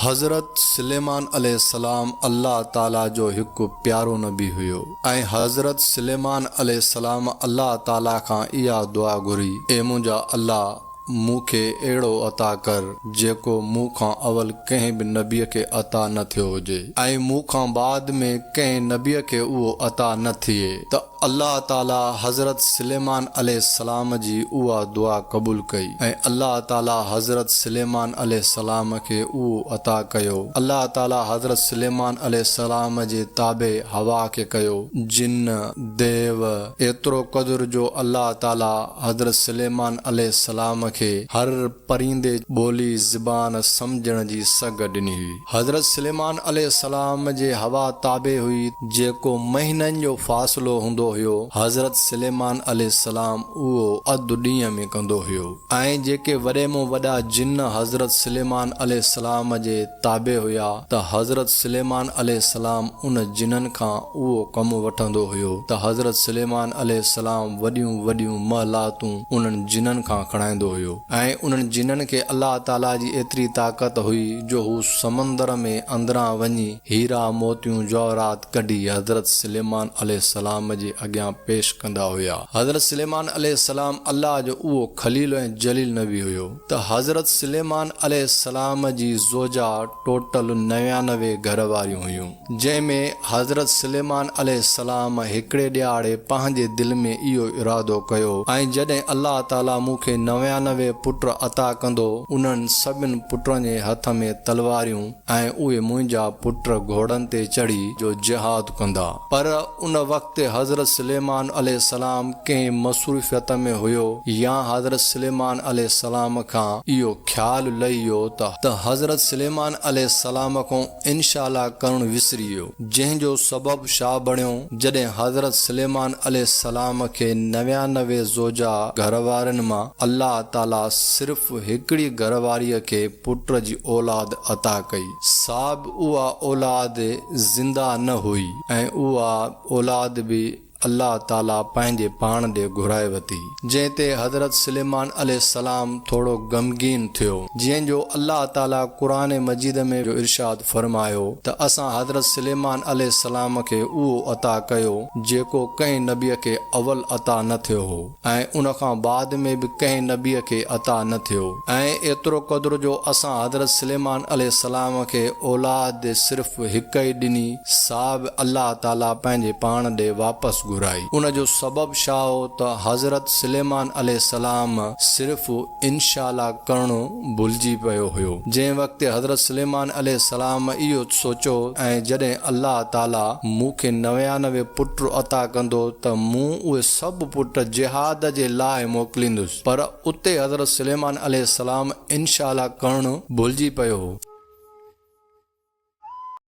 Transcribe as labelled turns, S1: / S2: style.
S1: हज़रत सुलेमान अलैहिस्सलाम अल्लाह ताला जो हिकु प्यारो नबी हुयो ऐं हज़रत सुलेमान अलैहिस्सलाम अल्लाह ताला खां इहा दुआ घुरी, ए मुंहिंजा अल्लाह मूंखे अहिड़ो अता कर जेको मूंखां अवल कंहिं बि नबीअ खे अता न थियो हुजे ऐं मूंखां बाद में कंहिं नबीअ खे उहो अता न थिए। त अल्लाह ताला हज़रत सुलेमान अलैहिस्सलाम जी उहा दुआ क़बूल कई ऐं अल्लाह ताला हज़रत सुलेमान अलैहिस्सलाम खे उहो अता कयो। अल्लाह ताला हज़रत सुलेमान अलैहिस्सलाम जे ताबे हवा खे कयो, जिन देव एतिरो क़दुर जो अल्लाह ताला हज़रत सुलेमान अलैहिस्सलाम खे हर परिंदे ॿोली ज़बान सम्झण जी सघ ॾिनी हुई। हज़रत सुलेमान अलैहिस्सलाम जे हवा ताबे हुई जेको महीननि जो फ़ासिलो हूंदो हुयो। हज़रत सुलेमान अलैहिस्सलाम उहो अधु ॾींहं में कंदो हुयो ऐं जेके वॾे में वॾा जिन हज़रत सुलेमान अलैहिस्सलाम जे ताबे हुया त हज़रत सुलेमान अलैहिस्सलाम उन जिननि खां उहो कमु वठंदो हुयो। त हज़रत सुलेमान अलैहिस्सलाम वॾियूं वॾियूं महलातूं उन्हनि जिननि खां खणाईंदो हुयो ऐं उन्हनि जिननि खे अल्लाह ताला जी एतिरी ताक़त हुई जो हू समंदर में अंदरां वञी हीरा मोतियूं जवाहरात कढी हज़रत सुलेमान अलैहिस्सलाम जे अॻियां पेश कंदा हुया। हज़रत सुलेमान अलैहिस्सलाम अल्लाह जो उहो खलील ऐं जलील नबी हुयो। त हज़रत सुलेमान अलैहिस्सलाम जी ज़ोजा टोटल 99 घर वारियूं हुयूं, जंहिंमें हज़रत सुलेमान अलैहिस्सलाम हिकिड़े ॾियारे पंहिंजे दिलि में इहो इरादो कयो ऐं जॾहिं अल्लाह ताला मूंखे 99 पुट अता कंदो, उन्हनि सभिनि पुटनि जे हथ में तलवारियूं ऐं उहे मुंहिंजा पुट घोड़नि ते चढ़ी जो जिहाद कंदा। पर उन वक़्तु हज़रत सुलेमान अलैहिस्सलाम कंहिं मसरूफ़ियत में हुयो या हज़रत सुलेमान अलैहिस्सलाम खां इहो ख़्यालु लही वियो त हज़रत सुलेमान अलैहिस्सलाम खां इंशाअल्लाह करणु विसरी वियो, जंहिंजो सबबु छा बणियो। जॾहिं हज़रत सुलेमान अलैहिस्सलाम खे 99 ज़ोजा घर वारनि मां अल्लाह ताला सिर्फ़ु हिकिड़ी घरवारीअ खे पुट जी औलाद अता कई, साब उहा औलाद ज़िंदा न हुई ऐं उहा औलाद भी अल्लाह ताला पंहिंजे पाण ॾे घुराए वरिती, जंहिं ते हज़रत सुलेमान अलैहिस्सलाम थोरो गमगीन थियो। जंहिंजो अल्लाह ताला क़ुरान मजीद में जो इरशाद फरमायो त असां हज़रत सुलेमान अलैहिस्सलाम खे उहो अता कयो जेको कंहिं नबीअ खे अवल अता न थियो हो ऐं उन खां बाद में बि कंहिं नबीअ खे अता न थियो। ऐं एतिरो क़दुर जो असां हज़रत सुलेमान अलैहिस्सलाम खे औलाद सिर्फ़ु हिकु ई ॾिनी, साब अल्लाह ताला पंहिंजे पाण ॾे वापसि घुराई। उन जो सबबु छा हो त हज़रत सुलेमान अलैहिस्सलाम सिर्फ़ु इंशाअल्लाह करणु भुलिजी पियो हुयो। जंहिं वक़्तु हज़रत सुलेमान अलैहिस्सलाम इहो सोचो ऐं जॾहिं अल्लाह ताला मूंखे 99 पुट अता कंदो त मूं उहे सभु पुट जिहाद जे लाइ मोकिलींदुसि, पर उते हज़रत सुलेमान अलैहिस्सलाम इंशाअल्लाह करणु भुलिजी पियो हो।